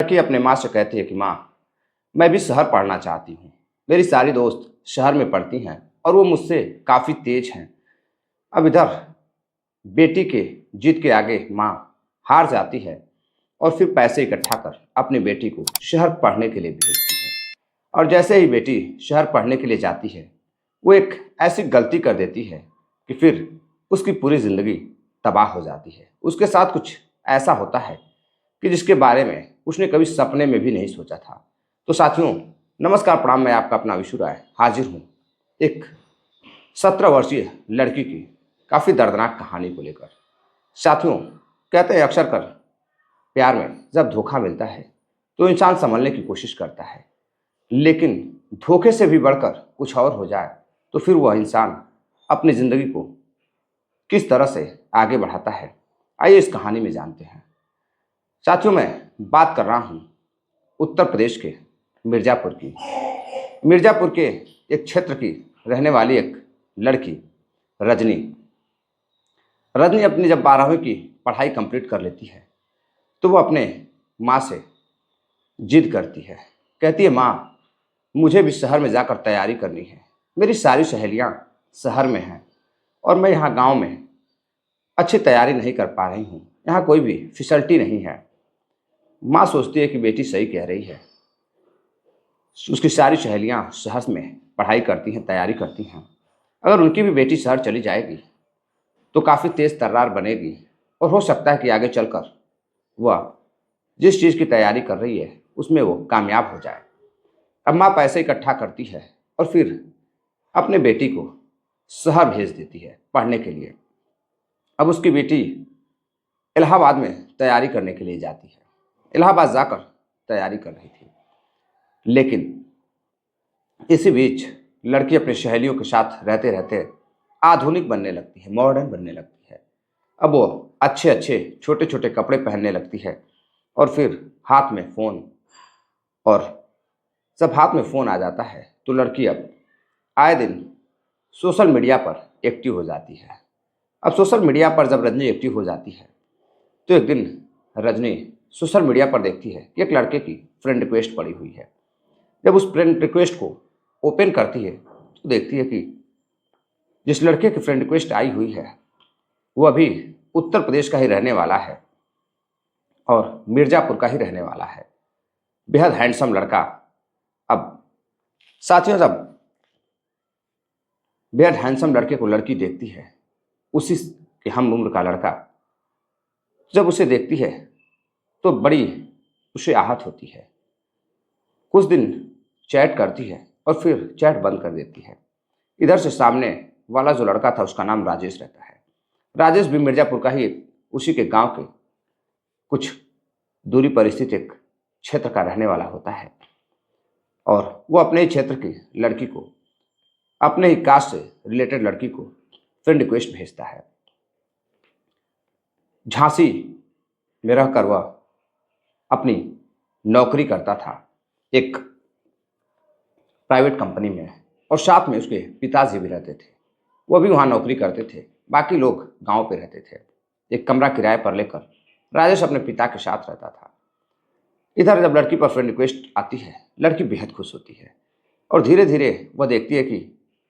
लड़की अपने माँ से कहती है कि माँ, मैं भी शहर पढ़ना चाहती हूँ। मेरी सारी दोस्त शहर में पढ़ती हैं और वो मुझसे काफ़ी तेज हैं। अब इधर बेटी के जिद के आगे माँ हार जाती है और फिर पैसे इकट्ठा कर अपनी बेटी को शहर पढ़ने के लिए भेजती है। और जैसे ही बेटी शहर पढ़ने के लिए जाती है, वो एक ऐसी गलती कर देती है कि फिर उसकी पूरी ज़िंदगी तबाह हो जाती है। उसके साथ कुछ ऐसा होता है कि जिसके बारे में उसने कभी सपने में भी नहीं सोचा था। तो साथियों, नमस्कार, प्रणाम। मैं आपका अपना विशु राय हाजिर हूँ एक 17 वर्षीय लड़की की काफ़ी दर्दनाक कहानी को लेकर। साथियों, कहते हैं अक्सर कर प्यार में जब धोखा मिलता है तो इंसान संभलने की कोशिश करता है, लेकिन धोखे से भी बढ़कर कुछ और हो जाए तो फिर वह इंसान अपनी ज़िंदगी को किस तरह से आगे बढ़ाता है, आइए इस कहानी में जानते हैं। साथियों, मैं बात कर रहा हूँ उत्तर प्रदेश के मिर्ज़ापुर की। मिर्ज़ापुर के एक क्षेत्र की रहने वाली एक लड़की रजनी। रजनी अपनी जब 12वीं की पढ़ाई कंप्लीट कर लेती है तो वो अपने माँ से जिद करती है। कहती है, माँ, मुझे भी शहर में जाकर तैयारी करनी है। मेरी सारी सहेलियाँ शहर में हैं और मैं यहाँ गांव में अच्छी तैयारी नहीं कर पा रही हूँ। यहाँ कोई भी फैसिलिटी नहीं है। माँ सोचती है कि बेटी सही कह रही है। उसकी सारी सहेलियाँ शहर में पढ़ाई करती हैं, तैयारी करती हैं। अगर उनकी भी बेटी शहर चली जाएगी तो काफ़ी तेज़ तर्रार बनेगी और हो सकता है कि आगे चलकर वह जिस चीज़ की तैयारी कर रही है उसमें वो कामयाब हो जाए। अब माँ पैसे इकट्ठा करती है और फिर अपने बेटी को शहर भेज देती है पढ़ने के लिए। अब उसकी बेटी इलाहाबाद में तैयारी करने के लिए जाती है। इलाहाबाद जाकर तैयारी कर रही थी, लेकिन इसी बीच लड़की अपनी सहेलियों के साथ रहते रहते आधुनिक बनने लगती है, मॉडर्न बनने लगती है। अब वो अच्छे अच्छे छोटे छोटे कपड़े पहनने लगती है और फिर हाथ में फ़ोन। और जब हाथ में फ़ोन आ जाता है तो लड़की अब आए दिन सोशल मीडिया पर एक्टिव हो जाती है। अब सोशल मीडिया पर जब रजनी एक्टिव हो जाती है तो एक दिन रजनी सोशल मीडिया पर देखती है कि एक लड़के की फ्रेंड रिक्वेस्ट पड़ी हुई है। जब उस फ्रेंड रिक्वेस्ट को ओपन करती है तो देखती है कि जिस लड़के की फ्रेंड रिक्वेस्ट आई हुई है वो अभी उत्तर प्रदेश का ही रहने वाला है और मिर्ज़ापुर का ही रहने वाला है। बेहद हैंडसम लड़का। अब साथियों, जब बेहद हैंडसम लड़के को लड़की देखती है, उसी के हम उम्र का लड़का जब उसे देखती है तो बड़ी उसे आहत होती है। कुछ दिन चैट करती है और फिर चैट बंद कर देती है। इधर से सामने वाला जो लड़का था उसका नाम राजेश रहता है। राजेश भी मिर्ज़ापुर का ही उसी के गांव के कुछ दूरी पर स्थित एक क्षेत्र का रहने वाला होता है और वो अपने ही क्षेत्र की लड़की को, अपने ही कास्ट से रिलेटेड लड़की को फ्रेंड रिक्वेस्ट भेजता है। झांसी में रहकर वह अपनी नौकरी करता था एक प्राइवेट कंपनी में और साथ में उसके पिताजी भी रहते थे। वो भी वहाँ नौकरी करते थे। बाकी लोग गांव पे रहते थे। एक कमरा किराए पर लेकर राजेश अपने पिता के साथ रहता था। इधर जब लड़की पर फ्रेंड रिक्वेस्ट आती है, लड़की बेहद खुश होती है और धीरे धीरे वह देखती है कि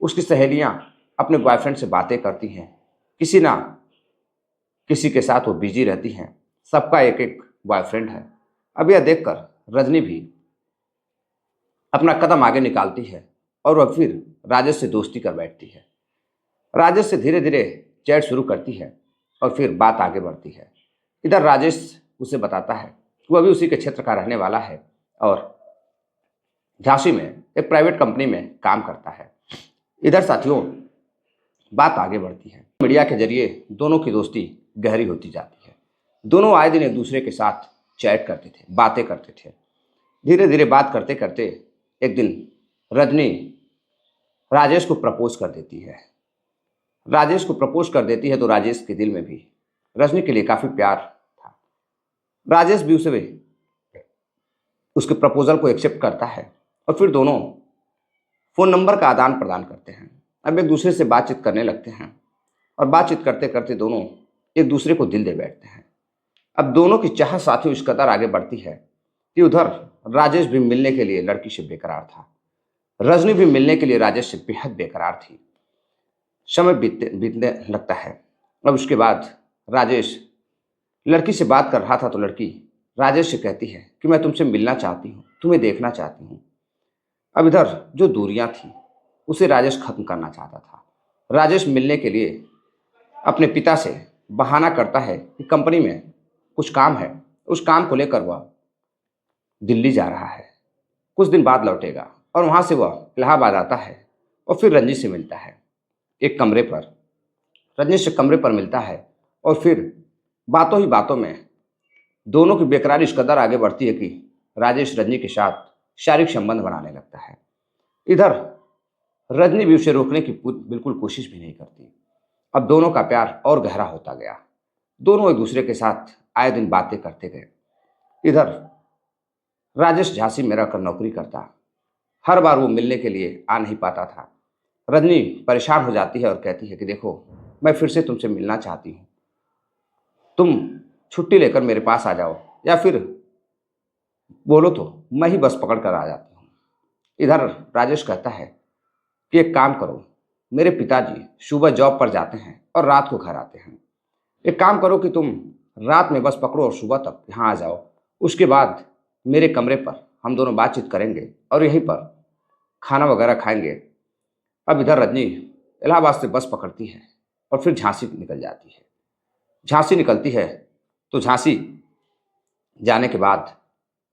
उसकी सहेलियां अपने बॉयफ्रेंड से बातें करती हैं। किसी ना किसी के साथ वो बिजी रहती हैं। सबका एक एक बॉयफ्रेंड है। अब यह देखकर रजनी भी अपना कदम आगे निकालती है और वह फिर राजेश से दोस्ती कर बैठती है। राजेश से धीरे धीरे चैट शुरू करती है और फिर बात आगे बढ़ती है। इधर राजेश उसे बताता है वो अभी उसी के क्षेत्र का रहने वाला है और झांसी में एक प्राइवेट कंपनी में काम करता है। इधर साथियों, बात आगे बढ़ती है। मीडिया के जरिए दोनों की दोस्ती गहरी होती जाती है। दोनों आए दिन एक दूसरे के साथ चैट करते थे, बातें करते थे। धीरे धीरे बात करते करते एक दिन रजनी राजेश को प्रपोज कर देती है। राजेश को प्रपोज कर देती है तो राजेश के दिल में भी रजनी के लिए काफ़ी प्यार था। राजेश भी उसे उसके प्रपोजल को एक्सेप्ट करता है और फिर दोनों फ़ोन नंबर का आदान प्रदान करते हैं। अब एक दूसरे से बातचीत करने लगते हैं और बातचीत करते करते दोनों एक दूसरे को दिल दे बैठते हैं। अब दोनों की चाह साथियों इस कदर आगे बढ़ती है कि उधर राजेश भी मिलने के लिए लड़की से बेकरार था। रजनी भी मिलने के लिए राजेश से बेहद बेकरार थी। समय बीतने बीतने लगता है। अब उसके बाद राजेश लड़की से बात कर रहा था तो लड़की राजेश से कहती है कि मैं तुमसे मिलना चाहती हूँ, तुम्हें देखना चाहती हूँ। अब इधर जो दूरियां थी उसे राजेश खत्म करना चाहता था। राजेश मिलने के लिए अपने पिता से बहाना करता है कि कंपनी में कुछ काम है, उस काम को लेकर वह दिल्ली जा रहा है, कुछ दिन बाद लौटेगा और वहाँ से वह इलाहाबाद आता है और फिर रंजीत से मिलता है एक कमरे पर। रजनी से कमरे पर मिलता है और फिर बातों ही बातों में दोनों की बेकरारी इस कदर आगे बढ़ती है कि राजेश रजनी के साथ शारीरिक संबंध बनाने लगता है। इधर रजनी भी उसे रोकने की बिल्कुल कोशिश भी नहीं करती। अब दोनों का प्यार और गहरा होता गया। दोनों एक दूसरे के साथ आए दिन बातें करते गए। इधर राजेश झांसी में रहकर नौकरी करता। हर बार वो मिलने के लिए आ नहीं पाता था। रजनी परेशान हो जाती है और कहती है कि देखो, मैं फिर से तुमसे मिलना चाहती हूँ, तुम छुट्टी लेकर मेरे पास आ जाओ या फिर बोलो तो मैं ही बस पकड़ कर आ जाती हूँ। इधर राजेश कहता है कि एक काम करो, मेरे पिताजी सुबह जॉब पर जाते हैं और रात को घर आते हैं। एक काम करो कि तुम रात में बस पकड़ो और सुबह तक यहाँ आ जाओ। उसके बाद मेरे कमरे पर हम दोनों बातचीत करेंगे और यहीं पर खाना वगैरह खाएंगे। अब इधर रजनी इलाहाबाद से बस पकड़ती है और फिर झांसी निकल जाती है। झांसी निकलती है तो झांसी जाने के बाद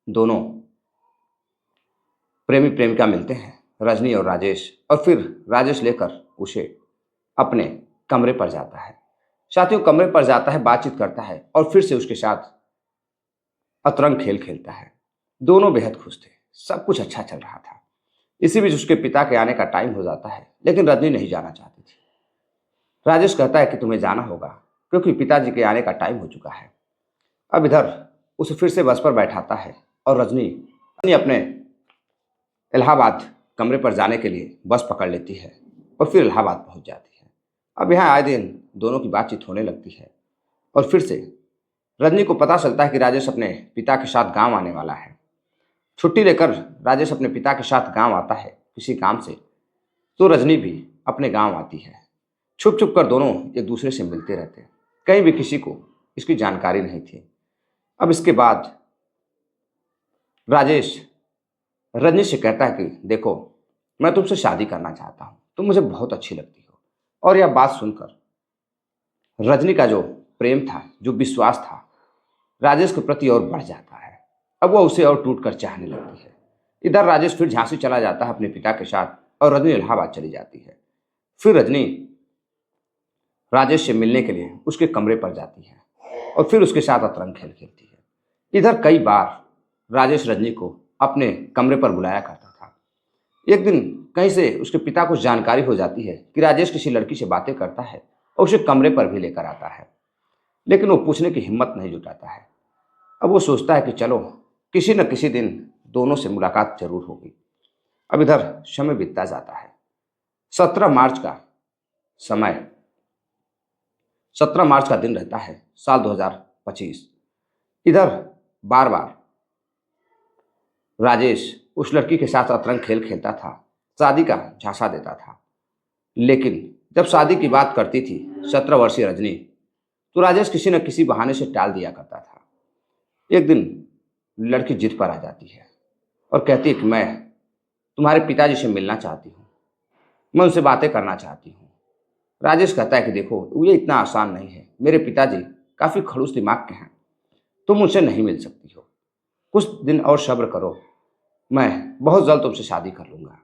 दोनों प्रेमी प्रेमिका मिलते हैं, रजनी और राजेश, और फिर राजेश लेकर उसे अपने कमरे पर जाता है। साथियों, कमरे पर जाता है, बातचीत करता है और फिर से उसके साथ अतरंग खेल खेलता है। दोनों बेहद खुश थे, सब कुछ अच्छा चल रहा था। इसी बीच उसके पिता के आने का टाइम हो जाता है, लेकिन रजनी नहीं जाना चाहती थी। राजेश कहता है कि तुम्हें जाना होगा क्योंकि पिताजी के आने का टाइम हो चुका है। अब इधर उसे फिर से बस पर बैठाता है और रजनी अपने इलाहाबाद कमरे पर जाने के लिए बस पकड़ लेती है और फिर इलाहाबाद पहुंच जाती है। अब यहाँ आए दिन दोनों की बातचीत होने लगती है और फिर से रजनी को पता चलता है कि राजेश अपने पिता के साथ गांव आने वाला है। छुट्टी लेकर राजेश अपने पिता के साथ गांव आता है किसी काम से, तो रजनी भी अपने गांव आती है। छुप छुप कर दोनों एक दूसरे से मिलते रहते हैं। कहीं भी किसी को इसकी जानकारी नहीं थी। अब इसके बाद राजेश रजनी से कहता है कि देखो, मैं तुमसे शादी करना चाहता हूँ, तुम मुझे बहुत अच्छी लगती हो। और यह बात सुनकर रजनी का जो प्रेम था, जो विश्वास था, राजेश के प्रति और बढ़ जाता है। अब वह उसे और टूट कर चाहने लगती है। इधर राजेश फिर झांसी चला जाता है अपने पिता के साथ और रजनी इलाहाबाद चली जाती है। फिर रजनी राजेश से मिलने के लिए उसके कमरे पर जाती है और फिर उसके साथ अतरंग खेल खेलती है। इधर कई बार राजेश रजनी को अपने कमरे पर बुलाया करता था। एक दिन कहीं से उसके पिता को जानकारी हो जाती है कि राजेश किसी लड़की से बातें करता है और उसे कमरे पर भी लेकर आता है, लेकिन वो पूछने की हिम्मत नहीं जुटाता है। अब वो सोचता है कि चलो किसी न किसी दिन दोनों से मुलाकात जरूर होगी। अब इधर समय बीतता जाता है। 17 मार्च का समय 17 मार्च का दिन रहता है, साल 2025। इधर बार बार राजेश उस लड़की के साथ अतरंग खेल खेलता था, शादी का झांसा देता था, लेकिन जब शादी की बात करती थी 17 वर्षीय रजनी, तो राजेश किसी न किसी बहाने से टाल दिया करता था। एक दिन लड़की जिद पर आ जाती है और कहती है कि मैं तुम्हारे पिताजी से मिलना चाहती हूँ, मैं उनसे बातें करना चाहती हूँ। राजेश कहता है कि देखो, ये इतना आसान नहीं है, मेरे पिताजी काफ़ी खड़ूस दिमाग के हैं, तुम उनसे नहीं मिल सकती हो, कुछ दिन और सब्र करो, मैं बहुत जल्द तुमसे शादी कर लूँगा।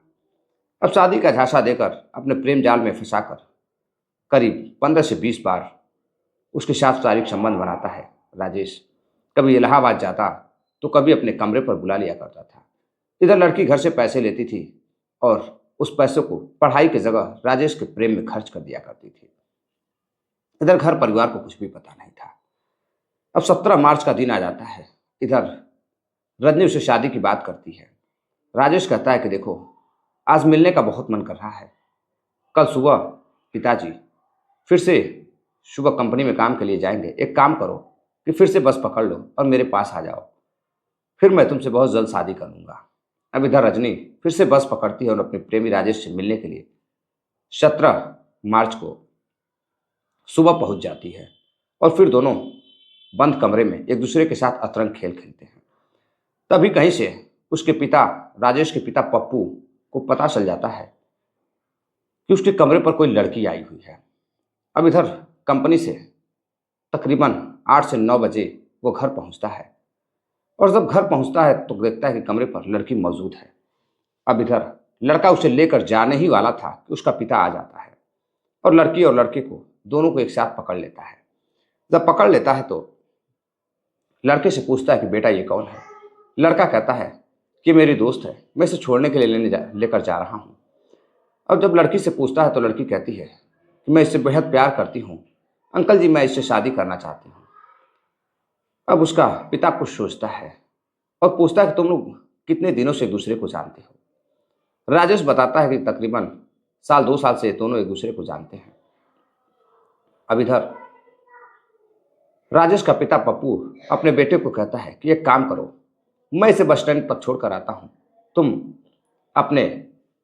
अब शादी का झांसा देकर अपने प्रेम जाल में फंसाकर करीब 15 से 20 बार उसके साथ शारीरिक संबंध बनाता है राजेश। कभी इलाहाबाद जाता तो कभी अपने कमरे पर बुला लिया करता था। इधर लड़की घर से पैसे लेती थी और उस पैसों को पढ़ाई की जगह राजेश के प्रेम में खर्च कर दिया करती थी। इधर घर परिवार को कुछ भी पता नहीं था। अब 17 मार्च का दिन आ जाता है। इधर रजनी उसे शादी की बात करती है। राजेश कहता है कि देखो, आज मिलने का बहुत मन कर रहा है, कल सुबह पिताजी फिर से सुबह कंपनी में काम के लिए जाएंगे, एक काम करो कि फिर से बस पकड़ लो और मेरे पास आ जाओ। फिर मैं तुमसे बहुत जल्द शादी कर लूंगा। अब इधर रजनी फिर से बस पकड़ती है और अपने प्रेमी राजेश से मिलने के लिए 17 मार्च को सुबह पहुंच जाती है। और फिर दोनों बंद कमरे में एक दूसरे के साथ अतरंग खेल खेलते हैं। तभी कहीं से उसके पिता, राजेश के पिता पप्पू को पता चल जाता है कि उसके कमरे पर कोई लड़की आई हुई है। अब इधर कंपनी से तकरीबन 8 से 9 बजे वो घर पहुंचता है, और जब घर पहुंचता है तो देखता है कि कमरे पर लड़की मौजूद है। अब इधर लड़का उसे लेकर जाने ही वाला था कि उसका पिता आ जाता है और लड़की और लड़के को दोनों को एक साथ पकड़ लेता है। जब पकड़ लेता है तो लड़के से पूछता है कि बेटा ये कौन है। लड़का कहता है कि मेरी दोस्त है, मैं इसे छोड़ने के लिए लेकर जा रहा हूँ। और जब लड़की से पूछता है तो लड़की कहती है कि मैं इससे बेहद प्यार करती हूँ अंकल जी, मैं इससे शादी करना चाहती हूँ। अब उसका पिता कुछ सोचता है और पूछता है कि तुम लोग कितने दिनों से एक दूसरे को जानते हो। राजेश बताता है कि तकरीबन 1-2 साल से दोनों एक दूसरे को जानते हैं। अब इधर राजेश का पिता पप्पू अपने बेटे को कहता है कि एक काम करो, मैं इसे बस स्टैंड पर छोड़ कर आता हूँ, तुम अपने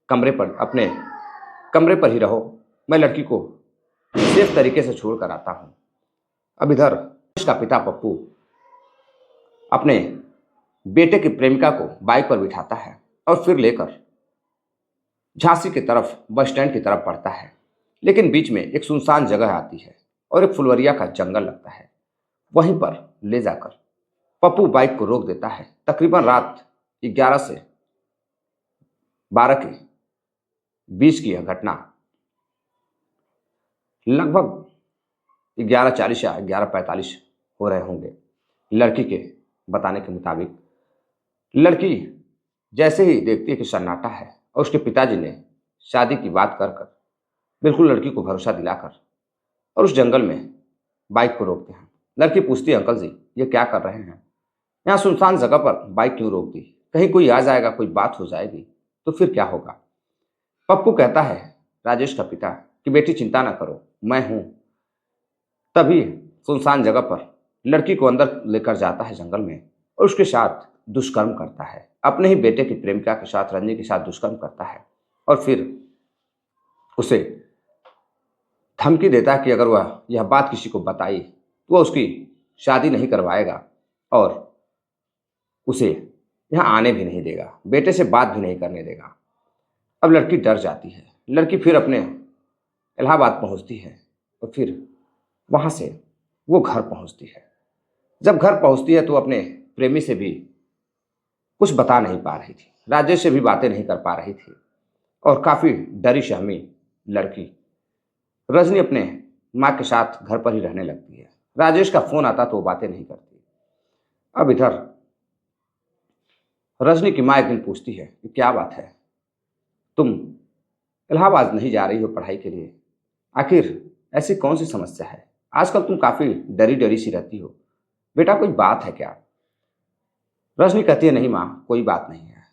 कमरे पर ही रहो, मैं लड़की को सेफ तरीके से छोड़ कर आता हूँ। अब इधर राजेश का पिता पप्पू अपने बेटे की प्रेमिका को बाइक पर बिठाता है और फिर लेकर झांसी की तरफ बस स्टैंड की तरफ बढ़ता है। लेकिन बीच में एक सुनसान जगह आती है और एक फुलवरिया का जंगल लगता है। वहीं पर ले जाकर पप्पू बाइक को रोक देता है। तकरीबन रात 11 से 12 के बीच की यह घटना, लगभग 11:40 या 11:45 हो रहे होंगे लड़की के बताने के मुताबिक। लड़की जैसे ही देखती है कि सन्नाटा है और उसके पिताजी ने शादी की बात कर कर बिल्कुल लड़की को भरोसा दिलाकर और उस जंगल में बाइक को रोकते हैं। लड़की पूछती है, अंकल जी ये क्या कर रहे हैं, यहाँ सुनसान जगह पर बाइक क्यों रोक दी, कहीं कोई आ जाएगा, कोई बात हो जाएगी तो फिर क्या होगा। पप्पू कहता है राजेश का पिता कि बेटी चिंता ना करो, मैं हूं। तभी सुनसान जगह पर लड़की को अंदर लेकर जाता है जंगल में और उसके साथ दुष्कर्म करता है। अपने ही बेटे की प्रेमिका के साथ, रंजी के साथ दुष्कर्म करता है और फिर उसे धमकी देता है कि अगर वह यह बात किसी को बताई तो वह उसकी शादी नहीं करवाएगा और उसे यहाँ आने भी नहीं देगा, बेटे से बात भी नहीं करने देगा। अब लड़की डर जाती है। लड़की फिर अपने इलाहाबाद पहुँचती है और फिर वहाँ से वो घर पहुँचती है। जब घर पहुँचती है तो अपने प्रेमी से भी कुछ बता नहीं पा रही थी, राजेश से भी बातें नहीं कर पा रही थी और काफ़ी डरी सहमी लड़की रजनी अपने माँ के साथ घर पर ही रहने लगती है। राजेश का फोन आता तो वो बातें नहीं करती। अब इधर रजनी की माँ एक दिन पूछती है कि क्या बात है, तुम इलाहाबाद नहीं जा रही हो पढ़ाई के लिए, आखिर ऐसी कौन सी समस्या है, आजकल तुम काफ़ी डरी डरी सी रहती हो, बेटा कोई बात है क्या। रजनी कहती है नहीं माँ कोई बात नहीं है,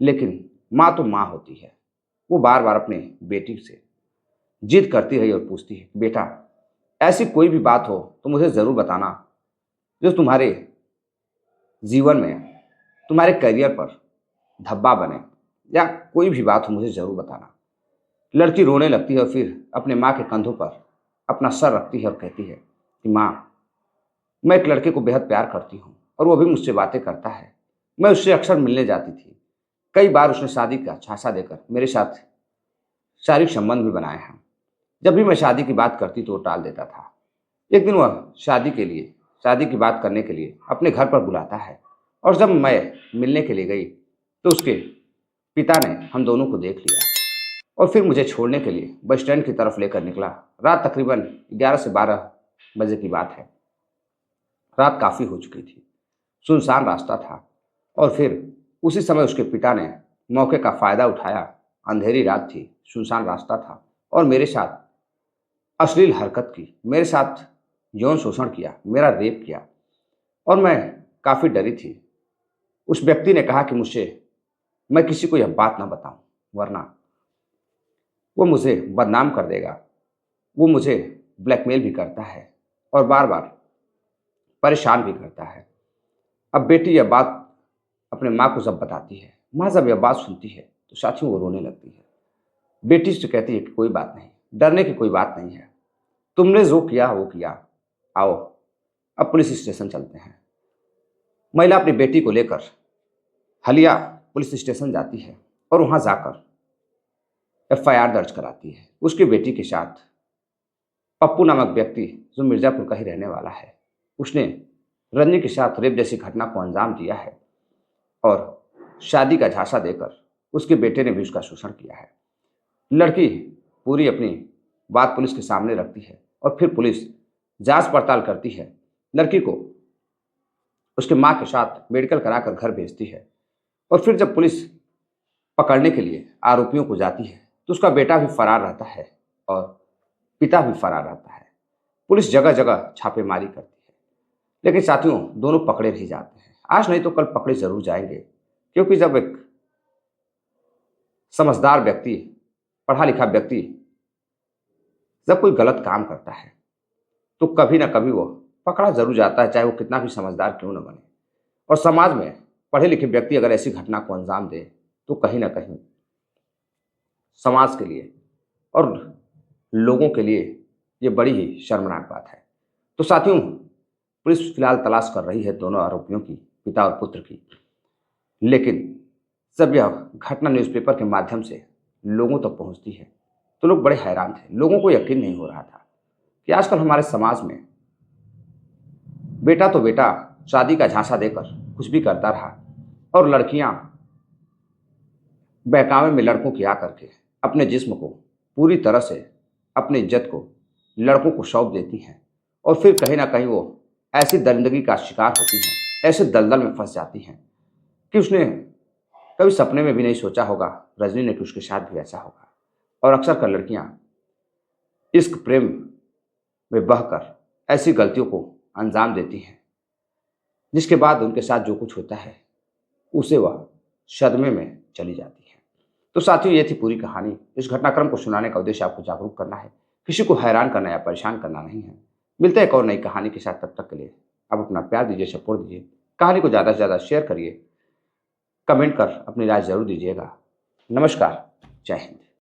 लेकिन माँ तो माँ होती है। वो बार बार अपने बेटी से जिद करती रही और पूछती है बेटा ऐसी कोई भी बात हो तो मुझे ज़रूर बताना जो तुम्हारे जीवन में, तुम्हारे करियर पर धब्बा बने, या कोई भी बात हो मुझे ज़रूर बताना। लड़की रोने लगती है और फिर अपने माँ के कंधों पर अपना सर रखती है और कहती है कि माँ मैं एक लड़के को बेहद प्यार करती हूँ और वो भी मुझसे बातें करता है, मैं उससे अक्सर मिलने जाती थी, कई बार उसने शादी का झांसा देकर मेरे साथ शारीरिक संबंध भी बनाए हैं। जब भी मैं शादी की बात करती तो वो टाल देता था। एक दिन वह शादी की बात करने के लिए अपने घर पर बुलाता है और जब मैं मिलने के लिए गई तो उसके पिता ने हम दोनों को देख लिया और फिर मुझे छोड़ने के लिए बस स्टैंड की तरफ लेकर निकला। रात तकरीबन 11 से 12 बजे की बात है। रात काफ़ी हो चुकी थी, सुनसान रास्ता था और फिर उसी समय उसके पिता ने मौके का फ़ायदा उठाया। अंधेरी रात थी, सुनसान रास्ता था और मेरे साथ अश्लील हरकत की, मेरे साथ यौन शोषण किया, मेरा रेप किया और मैं काफ़ी डरी थी। उस व्यक्ति ने कहा कि मुझसे मैं किसी को यह बात ना बताऊं वरना वो मुझे बदनाम कर देगा। वो मुझे ब्लैकमेल भी करता है और बार बार परेशान भी करता है। अब बेटी यह बात अपने माँ को जब बताती है, माँ जब यह बात सुनती है तो साथियों वो रोने लगती है। बेटी से कहती है कि कोई बात नहीं, डरने की कोई बात नहीं है, तुमने जो किया वो किया, आओ अब पुलिस स्टेशन चलते हैं। महिला अपनी बेटी को लेकर हलिया पुलिस स्टेशन जाती है और वहां जाकर एफआईआर दर्ज कराती है। उसकी बेटी के साथ पप्पू नामक व्यक्ति जो मिर्जापुर का ही रहने वाला है, उसने रंजनी के साथ रेप जैसी घटना को अंजाम दिया है और शादी का झांसा देकर उसके बेटे ने भी उसका शोषण किया है। लड़की पूरी अपनी बात पुलिस के सामने रखती है और फिर पुलिस जांच पड़ताल करती है। लड़की को उसके माँ के साथ मेडिकल कराकर घर भेजती है और फिर जब पुलिस पकड़ने के लिए आरोपियों को जाती है तो उसका बेटा भी फरार रहता है और पिता भी फरार रहता है। पुलिस जगह जगह छापेमारी करती है, लेकिन साथियों दोनों पकड़े नहीं जाते हैं। आज नहीं तो कल पकड़े जरूर जाएंगे, क्योंकि जब एक समझदार व्यक्ति, पढ़ा लिखा व्यक्ति जब कोई गलत काम करता है तो कभी ना कभी वो पकड़ा जरूर जाता है, चाहे वो कितना भी समझदार क्यों न बने। और समाज में पढ़े लिखे व्यक्ति अगर ऐसी घटना को अंजाम दे तो कहीं ना कहीं समाज के लिए और लोगों के लिए ये बड़ी ही शर्मनाक बात है। तो साथियों पुलिस फिलहाल तलाश कर रही है दोनों आरोपियों की, पिता और पुत्र की। लेकिन जब यह घटना न्यूज़पेपर के माध्यम से लोगों तक पहुंचती है तो लोग बड़े हैरान थे। लोगों को यकीन नहीं हो रहा था कि आजकल हमारे समाज में बेटा तो बेटा शादी का झांसा देकर कुछ भी करता रहा और लड़कियां बहकावे में लड़कों की आकर के अपने जिस्म को पूरी तरह से, अपनी इज्जत को लड़कों को सौंप देती हैं और फिर कहीं ना कहीं वो ऐसी दरिंदगी का शिकार होती हैं, ऐसे दलदल में फंस जाती हैं कि उसने कभी सपने में भी नहीं सोचा होगा रजनी ने कि उसके साथ भी ऐसा होगा। और अक्सर कर लड़कियां इश्क प्रेम में बहकर ऐसी गलतियों को अंजाम देती हैं, जिसके बाद उनके साथ जो कुछ होता है उसे वह सदमे में चली जाती है। तो साथियों ये थी पूरी कहानी। इस घटनाक्रम को सुनाने का उद्देश्य आपको जागरूक करना है, किसी को हैरान करना या परेशान करना नहीं है। मिलते हैं एक और नई कहानी के साथ, तब तक के लिए आप अपना प्यार दीजिए, सपोर्ट दीजिए, कहानी को ज़्यादा से ज़्यादा शेयर करिए, कमेंट कर अपनी राय जरूर दीजिएगा। नमस्कार, जय हिंद।